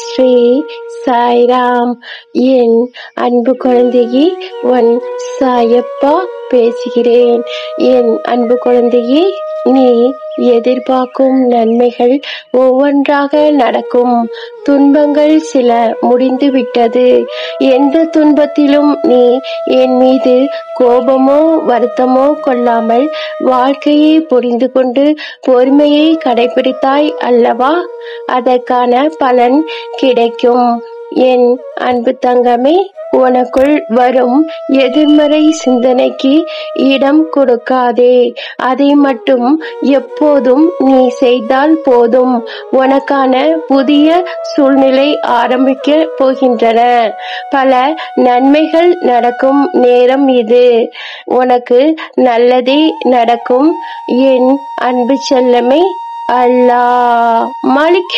ஸ்ரீ சாய்ராம். என் அன்பு குழந்தையே, உன் சாயப்பா பேசுகிறேன். என் அன்பு குழந்தையே, நீ எதிர்பார்க்கும் நன்மைகள் ஒவ்வொன்றாக நடக்கும். துன்பங்கள் சில முடிந்துவிட்டது. எந்த துன்பத்திலும் நீ என் மீது கோபமோ வருத்தமோ கொள்ளாமல் வாழ்க்கையை புரிந்து கொண்டு பொறுமையை கடைபிடித்தாய் அல்லவா? அதற்கான பலன் கிடைக்கும். என் அன்பு தங்கமே, உனக்குள் வரும் எதிர்மறை சிந்தனைக்கு இடம் கொடுக்காதே. அதை மட்டும் எப்போதும் நீ செய்தால் போதும். உனக்கான புதிய சூழ்நிலை ஆரம்பிக்க போகின்றன. பல நன்மைகள் நடக்கும் நேரம் இது. உனக்கு நல்லதே நடக்கும் என் அன்பு செல்லமே. அல்லாஹ் மாலிக்.